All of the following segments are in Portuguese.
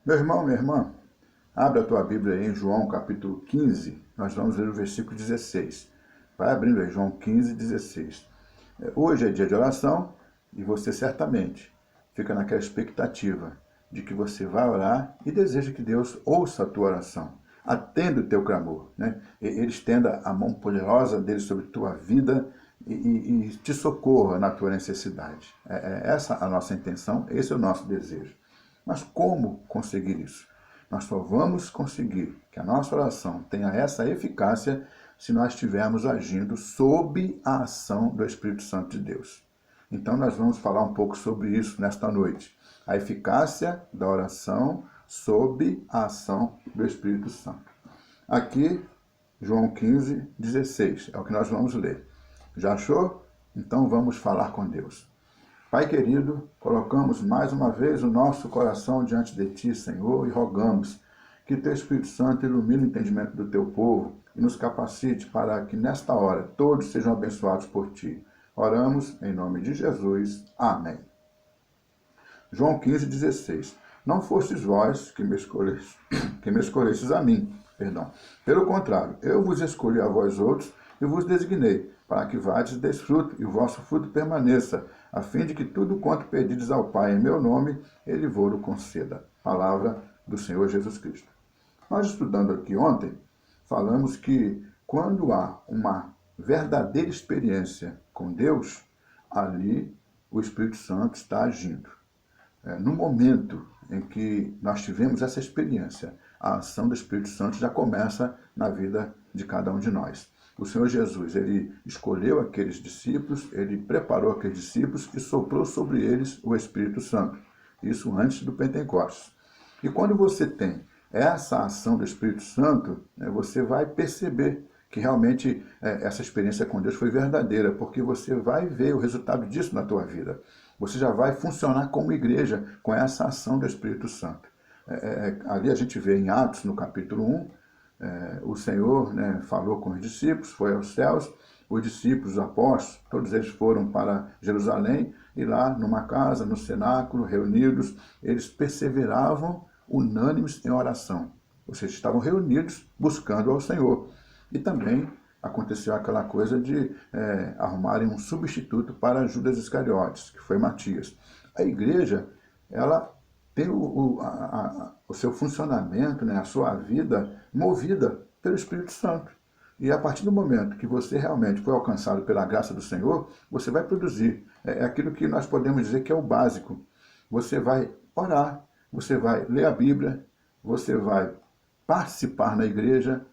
Meu irmão, minha irmã, abre a tua Bíblia aí em João capítulo 15, nós vamos ler o versículo 16. Vai abrindo aí, João 15, 16. Hoje é dia de oração e você certamente fica naquela expectativa de que você vai orar e deseja que Deus ouça a tua oração, atenda o teu clamor, né? Ele estenda a mão poderosa dele sobre a tua vida e te socorra na tua necessidade. É essa a nossa intenção, esse é o nosso desejo. Mas como conseguir isso? Nós só vamos conseguir que a nossa oração tenha essa eficácia se nós estivermos agindo sob a ação do Espírito Santo de Deus. Então nós vamos falar um pouco sobre isso nesta noite. A eficácia da oração sob a ação do Espírito Santo. Aqui, João 15, 16, é o que nós vamos ler. Já achou? Então vamos falar com Deus. Pai querido, colocamos mais uma vez o nosso coração diante de Ti, Senhor, e rogamos que Teu Espírito Santo ilumine o entendimento do Teu povo e nos capacite para que nesta hora todos sejam abençoados por Ti. Oramos em nome de Jesus. Amém. João 15, 16. Não fostes vós que me escolhestes a mim, perdão. Pelo contrário, eu vos escolhi a vós outros e vos designei, para que vades e deis fruto, e o vosso fruto permaneça, a fim de que tudo quanto pedides ao Pai em meu nome, Ele vos conceda. Palavra do Senhor Jesus Cristo. Nós estudando aqui ontem, falamos que quando há uma verdadeira experiência com Deus, ali o Espírito Santo está agindo. No momento em que nós tivemos essa experiência, a ação do Espírito Santo já começa na vida de cada um de nós. O Senhor Jesus, ele escolheu aqueles discípulos, ele preparou aqueles discípulos e soprou sobre eles o Espírito Santo. Isso antes do Pentecostes. E quando você tem essa ação do Espírito Santo, você vai perceber que realmente essa experiência com Deus foi verdadeira, porque você vai ver o resultado disso na tua vida. Você já vai funcionar como igreja com essa ação do Espírito Santo. Ali a gente vê em Atos, no capítulo 1, o Senhor falou com os discípulos, foi aos céus, os discípulos, os apóstolos, todos eles foram para Jerusalém, e lá numa casa, no cenáculo, reunidos, eles perseveravam unânimes em oração. Ou seja, estavam reunidos buscando ao Senhor. E também aconteceu aquela coisa de arrumarem um substituto para Judas Iscariotes, que foi Matias. A igreja, ela tem o seu funcionamento, a sua vida movida pelo Espírito Santo. E a partir do momento que você realmente foi alcançado pela graça do Senhor, você vai produzir. É aquilo que nós podemos dizer que é o básico. Você vai orar, você vai ler a Bíblia, você vai participar na igreja,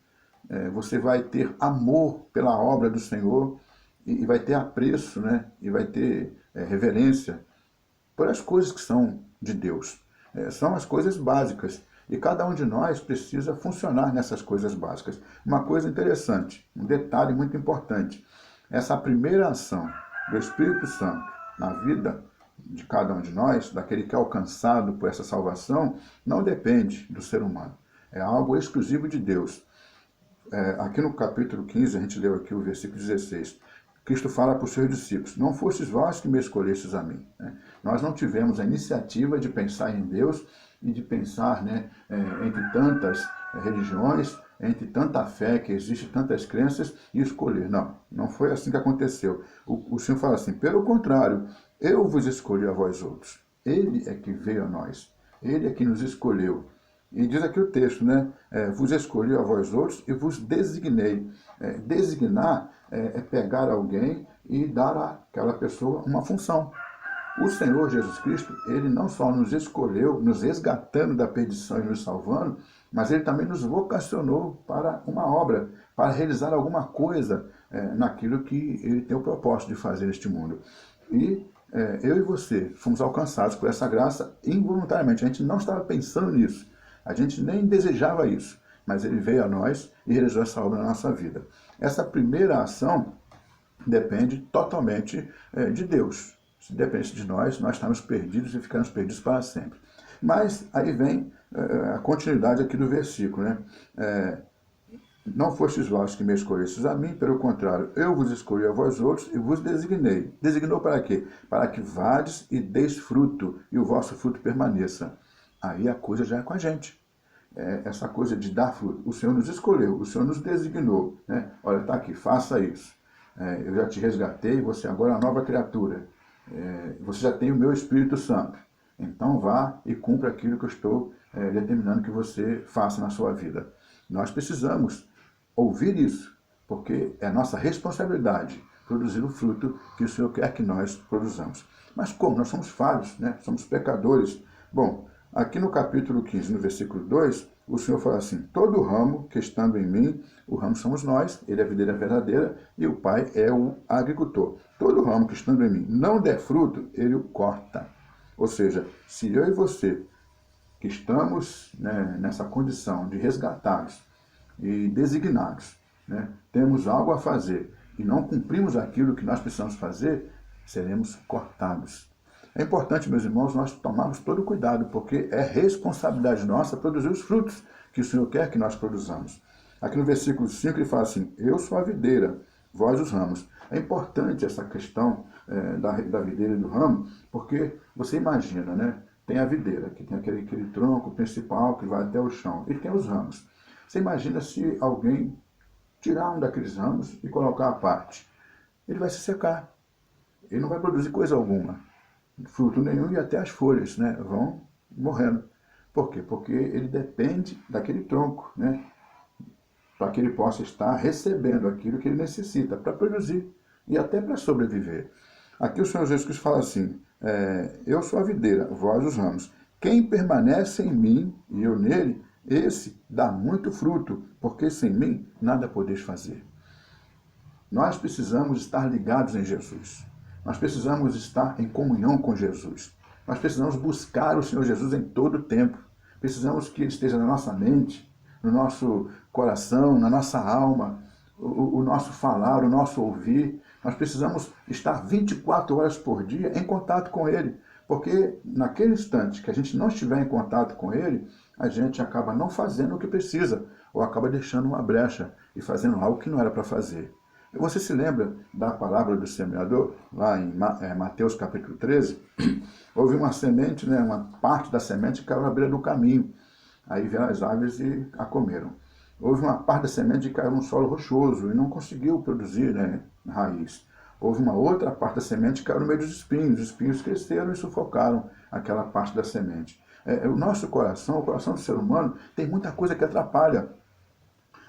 você vai ter amor pela obra do Senhor e vai ter apreço, e vai ter reverência por as coisas que são de Deus. São as coisas básicas. E cada um de nós precisa funcionar nessas coisas básicas. Uma coisa interessante, um detalhe muito importante. Essa primeira ação do Espírito Santo na vida de cada um de nós, daquele que é alcançado por essa salvação, não depende do ser humano. É algo exclusivo de Deus. Aqui no capítulo 15, a gente leu aqui o versículo 16. Cristo fala para os seus discípulos: não fostes vós que me escolhestes a mim. Nós não tivemos a iniciativa de pensar em Deus e de pensar entre tantas religiões, entre tanta fé que existe, tantas crenças, e escolher. Não, não foi assim que aconteceu. O Senhor fala assim: pelo contrário, eu vos escolhi a vós outros. Ele é que veio a nós. Ele é que nos escolheu. E diz aqui o texto, vos escolhi a vós outros e vos designei. Designar é pegar alguém e dar àquela pessoa uma função. O Senhor Jesus Cristo, ele não só nos escolheu, nos resgatando da perdição e nos salvando, mas ele também nos vocacionou para uma obra, para realizar alguma coisa naquilo que ele tem o propósito de fazer neste mundo. E eu e você fomos alcançados por essa graça involuntariamente. A gente não estava pensando nisso. A gente nem desejava isso, mas ele veio a nós e realizou essa obra na nossa vida. Essa primeira ação depende totalmente de Deus. Se dependesse de nós estamos perdidos e ficamos perdidos para sempre. Mas aí vem a continuidade aqui do versículo. Não fostes vós que me escolhestes a mim, pelo contrário, eu vos escolhi a vós outros e vos designei. Designou para quê? Para que vades e deis fruto, e o vosso fruto permaneça. aí a coisa já é com a gente. Essa coisa de dar fruto. O Senhor nos escolheu, o Senhor nos designou. Né? Olha, está aqui, faça isso. Eu já te resgatei, você agora é uma nova criatura. Você já tem o meu Espírito Santo. Então vá e cumpra aquilo que eu estou determinando que você faça na sua vida. Nós precisamos ouvir isso, porque é nossa responsabilidade produzir o fruto que o Senhor quer que nós produzamos. Mas como? Nós somos falhos, né? Somos pecadores. Bom, aqui no capítulo 15, no versículo 2, o Senhor fala assim: todo ramo que estando em mim, o ramo somos nós, ele é a videira verdadeira e o Pai é o agricultor. Todo ramo que estando em mim não der fruto, ele o corta. Ou seja, se eu e você, que estamos, né, nessa condição de resgatados e designados, né, temos algo a fazer e não cumprimos aquilo que nós precisamos fazer, seremos cortados. É importante, meus irmãos, nós tomarmos todo o cuidado, porque é responsabilidade nossa produzir os frutos que o Senhor quer que nós produzamos. Aqui no versículo 5 ele fala assim: eu sou a videira, vós os ramos. É importante essa questão da videira e do ramo, porque você imagina, né? Tem a videira, que tem aquele tronco principal que vai até o chão, e tem os ramos. Você imagina se alguém tirar um daqueles ramos e colocar à parte. Ele vai se secar. Ele não vai produzir coisa alguma. Fruto nenhum, e até as folhas, né, vão morrendo. Por quê? Porque ele depende daquele tronco, né, para que ele possa estar recebendo aquilo que ele necessita para produzir e até para sobreviver. Aqui o Senhor Jesus Cristo fala assim: eu sou a videira, vós os ramos. Quem permanece em mim e eu nele, esse dá muito fruto, porque sem mim nada podeis fazer. Nós precisamos estar ligados em Jesus. Nós precisamos estar em comunhão com Jesus. Nós precisamos buscar o Senhor Jesus em todo o tempo. Precisamos que Ele esteja na nossa mente, no nosso coração, na nossa alma, o nosso falar, o nosso ouvir. Nós precisamos estar 24 horas por dia em contato com Ele. Porque naquele instante que a gente não estiver em contato com Ele, a gente acaba não fazendo o que precisa, ou acaba deixando uma brecha e fazendo algo que não era para fazer. Você se lembra da palavra do semeador, lá em Mateus capítulo 13? Houve uma semente, né, uma parte da semente que caiu na beira do caminho. Aí vieram as aves e a comeram. Houve uma parte da semente que caiu num solo rochoso e não conseguiu produzir, né, raiz. Houve uma outra parte da semente que caiu no meio dos espinhos. Os espinhos cresceram e sufocaram aquela parte da semente. O nosso coração, o coração do ser humano, tem muita coisa que atrapalha.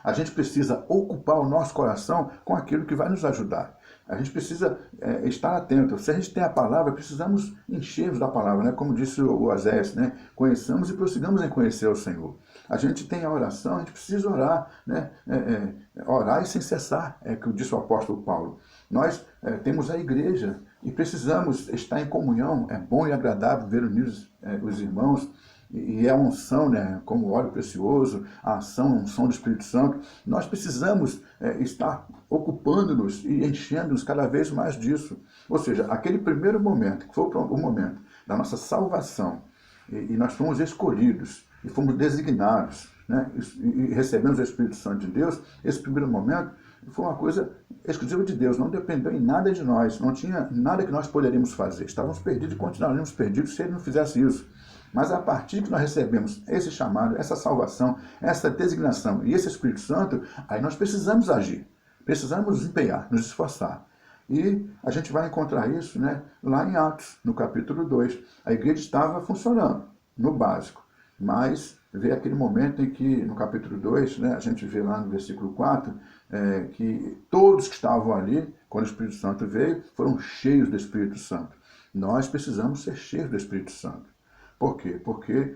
A gente precisa ocupar o nosso coração com aquilo que vai nos ajudar. A gente precisa estar atento. Se a gente tem a palavra, precisamos encher-nos da palavra, né? Como disse o Oséias, né? Conheçamos e prossigamos em conhecer o Senhor. A gente tem a oração, a gente precisa orar, né? Orar e sem cessar, é o que disse o apóstolo Paulo. Nós temos a igreja e precisamos estar em comunhão. É bom e agradável ver unidos os irmãos. E a unção, né, como óleo precioso, a ação, a unção do Espírito Santo, nós precisamos estar ocupando-nos e enchendo-nos cada vez mais disso. Ou seja, aquele primeiro momento, que foi o momento da nossa salvação, e nós fomos escolhidos, e fomos designados, né, e recebemos o Espírito Santo de Deus, esse primeiro momento foi uma coisa exclusiva de Deus, não dependeu em nada de nós, não tinha nada que nós poderíamos fazer. Estávamos perdidos e continuaríamos perdidos se Ele não fizesse isso. Mas a partir que nós recebemos esse chamado, essa salvação, essa designação e esse Espírito Santo, aí nós precisamos agir, precisamos nos empenhar, nos esforçar. E a gente vai encontrar isso, né, lá em Atos, no capítulo 2. A igreja estava funcionando, no básico, mas veio aquele momento em que, no capítulo 2, né, a gente vê lá no versículo 4, que todos que estavam ali, quando o Espírito Santo veio, foram cheios do Espírito Santo. Nós precisamos ser cheios do Espírito Santo. Por quê? Porque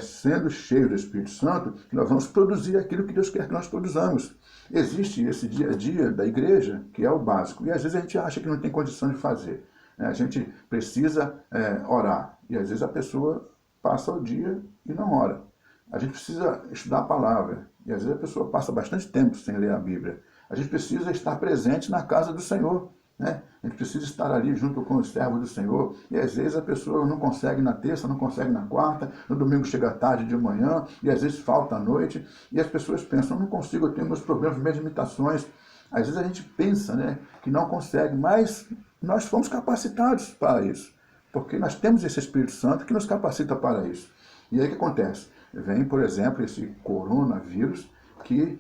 sendo cheio do Espírito Santo que nós vamos produzir aquilo que Deus quer que nós produzamos. Existe esse dia a dia da igreja, que é o básico, e às vezes a gente acha que não tem condição de fazer. A gente precisa orar, e às vezes a pessoa passa o dia e não ora. A gente precisa estudar a palavra, e às vezes a pessoa passa bastante tempo sem ler a Bíblia. A gente precisa estar presente na casa do Senhor. Né? A gente precisa estar ali junto com os servos do Senhor, e às vezes a pessoa não consegue na terça, não consegue na quarta, no domingo chega tarde de manhã, e às vezes falta à noite, e as pessoas pensam, não consigo, eu tenho meus problemas, minhas limitações. Às vezes a gente pensa, né, que não consegue, mas nós fomos capacitados para isso, porque nós temos esse Espírito Santo que nos capacita para isso. E aí o que acontece? Vem, por exemplo, esse coronavírus que,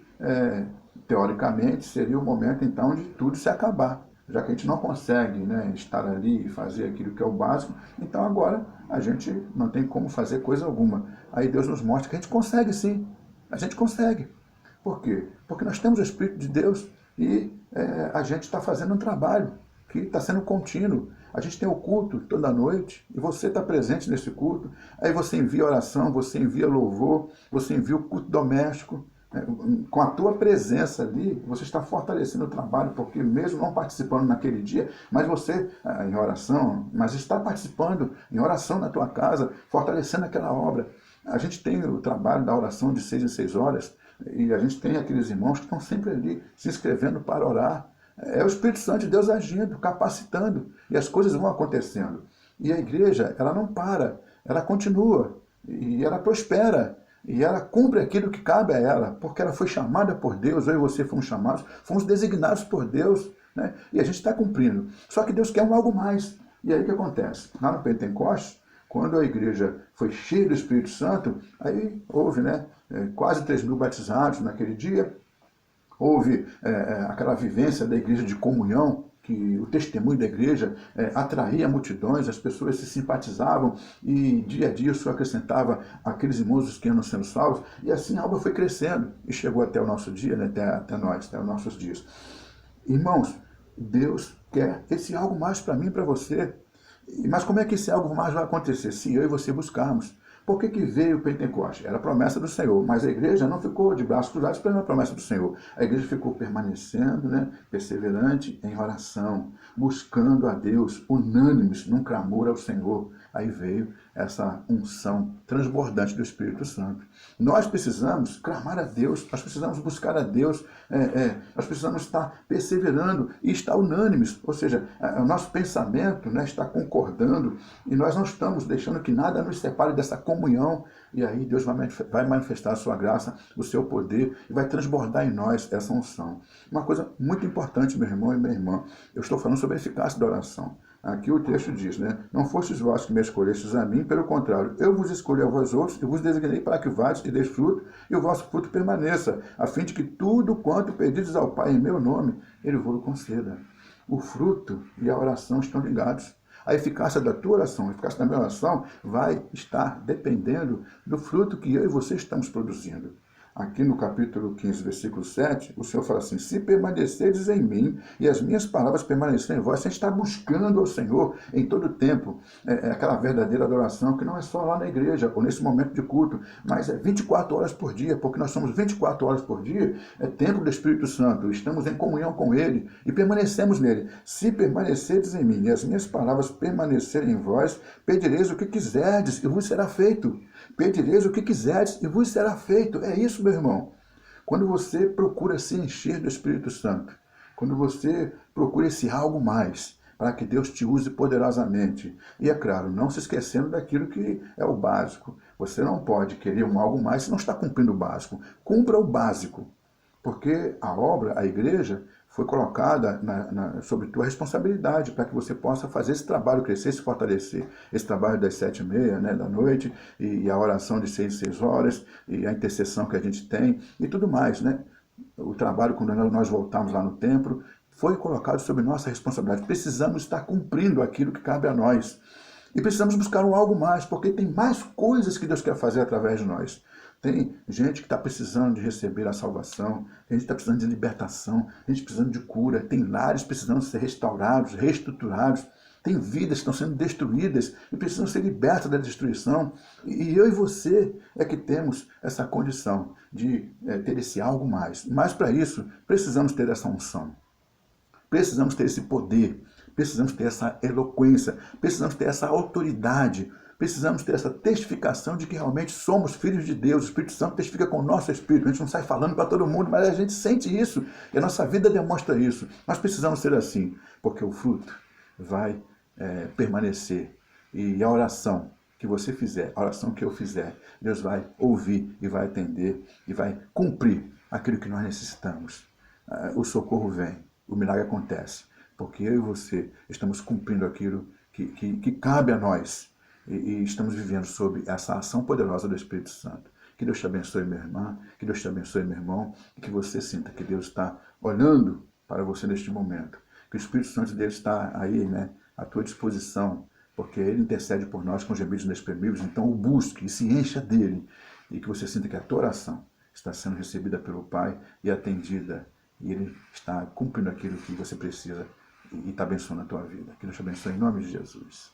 teoricamente, seria o momento, então, de tudo se acabar. Já que a gente não consegue, né, estar ali e fazer aquilo que é o básico, então agora a gente não tem como fazer coisa alguma. Aí Deus nos mostra que a gente consegue sim, a gente consegue. Por quê? Porque nós temos o Espírito de Deus e a gente está fazendo um trabalho que está sendo contínuo. A gente tem o culto toda noite e você está presente nesse culto. Aí você envia oração, você envia louvor, você envia o culto doméstico. Com a tua presença ali, você está fortalecendo o trabalho, porque mesmo não participando naquele dia, mas você, em oração, mas está participando em oração na tua casa, fortalecendo aquela obra. A gente tem o trabalho da oração de 6 em 6 horas, e a gente tem aqueles irmãos que estão sempre ali se inscrevendo para orar. É o Espírito Santo de Deus agindo, capacitando, e as coisas vão acontecendo. E a igreja, ela não para, ela continua, e ela prospera, e ela cumpre aquilo que cabe a ela, porque ela foi chamada por Deus, eu e você fomos chamados, fomos designados por Deus, né? E a gente está cumprindo. Só que Deus quer um algo mais. E aí o que acontece? Lá no Pentecostes, quando a igreja foi cheia do Espírito Santo, aí houve, né, quase 3.000 batizados naquele dia, houve aquela vivência da igreja de comunhão, que o testemunho da igreja atraía multidões, as pessoas se simpatizavam e dia a dia isso acrescentava aqueles irmãos que iam sendo salvos, e assim a obra foi crescendo e chegou até o nosso dia, né, até nós, até os nossos dias. Irmãos, Deus quer esse algo mais para mim e para você. Mas como é que esse algo mais vai acontecer? Se eu e você buscarmos. Por que veio o Pentecoste? Era a promessa do Senhor, mas a igreja não ficou de braços cruzados esperando a promessa do Senhor. A igreja ficou permanecendo, né, perseverante em oração, buscando a Deus, unânimes num clamor ao Senhor. Aí veio essa unção transbordante do Espírito Santo. Nós precisamos clamar a Deus, nós precisamos buscar a Deus, nós precisamos estar perseverando e estar unânimes, ou seja, o nosso pensamento, né, está concordando e nós não estamos deixando que nada nos separe dessa comunhão, e aí Deus vai manifestar a sua graça, o seu poder, e vai transbordar em nós essa unção. Uma coisa muito importante, meu irmão e minha irmã, eu estou falando sobre a eficácia da oração. Aqui o texto diz, né? Não fostes vós que me escolhestes a mim, pelo contrário, eu vos escolhi a vós outros e vos designei para que vades e deis fruto, e o vosso fruto permaneça, a fim de que tudo quanto pedides ao Pai em meu nome, Ele vos conceda. O fruto e a oração estão ligados. A eficácia da tua oração, a eficácia da minha oração vai estar dependendo do fruto que eu e você estamos produzindo. Aqui no capítulo 15, versículo 7, o Senhor fala assim: se permanecerdes em mim e as minhas palavras permanecerem em vós, você está buscando ao Senhor em todo o tempo. Aquela verdadeira adoração que não é só lá na igreja ou nesse momento de culto, mas é 24 horas por dia, porque nós somos 24 horas por dia, é templo do Espírito Santo, estamos em comunhão com Ele e permanecemos nele. Se permanecerdes em mim e as minhas palavras permanecerem em vós, pedireis o que quiserdes e vos será feito. Pedireis o que quiserdes e vos será feito. É isso, meu irmão. Quando você procura se encher do Espírito Santo, quando você procura esse algo mais, para que Deus te use poderosamente. E é claro, não se esquecendo daquilo que é o básico. Você não pode querer um algo mais se não está cumprindo o básico. Cumpra o básico. Porque a obra, a igreja, foi colocada sobre tua responsabilidade para que você possa fazer esse trabalho crescer, se fortalecer. Esse trabalho das 7h30, né, da noite, e a oração de 6 em 6 horas, e a intercessão que a gente tem, e tudo mais, né? O trabalho, quando nós voltamos lá no templo, foi colocado sobre nossa responsabilidade. Precisamos estar cumprindo aquilo que cabe a nós. E precisamos buscar um algo mais, porque tem mais coisas que Deus quer fazer através de nós. Tem gente que está precisando de receber a salvação, tem gente que está precisando de libertação, tem gente precisando de cura, tem lares precisando ser restaurados, reestruturados, tem vidas que estão sendo destruídas e precisam ser libertas da destruição. E eu e você é que temos essa condição de ter esse algo mais. Mas para isso, precisamos ter essa unção, precisamos ter esse poder, precisamos ter essa eloquência, precisamos ter essa autoridade, precisamos ter essa testificação de que realmente somos filhos de Deus. O Espírito Santo testifica com o nosso espírito. A gente não sai falando para todo mundo, mas a gente sente isso. E a nossa vida demonstra isso. Nós precisamos ser assim, porque o fruto vai permanecer. E a oração que você fizer, a oração que eu fizer, Deus vai ouvir e vai atender e vai cumprir aquilo que nós necessitamos. O socorro vem, o milagre acontece, porque eu e você estamos cumprindo aquilo que cabe a nós. e estamos vivendo sob essa ação poderosa do Espírito Santo. Que Deus te abençoe, minha irmã, que Deus te abençoe, meu irmão, e que você sinta que Deus está olhando para você neste momento. Que o Espírito Santo de Deus está aí, né, à tua disposição, porque Ele intercede por nós com gemidos inexprimíveis. Então o busque e se encha dele, e que você sinta que a tua oração está sendo recebida pelo Pai e atendida, e Ele está cumprindo aquilo que você precisa e está abençoando a tua vida. Que Deus te abençoe em nome de Jesus.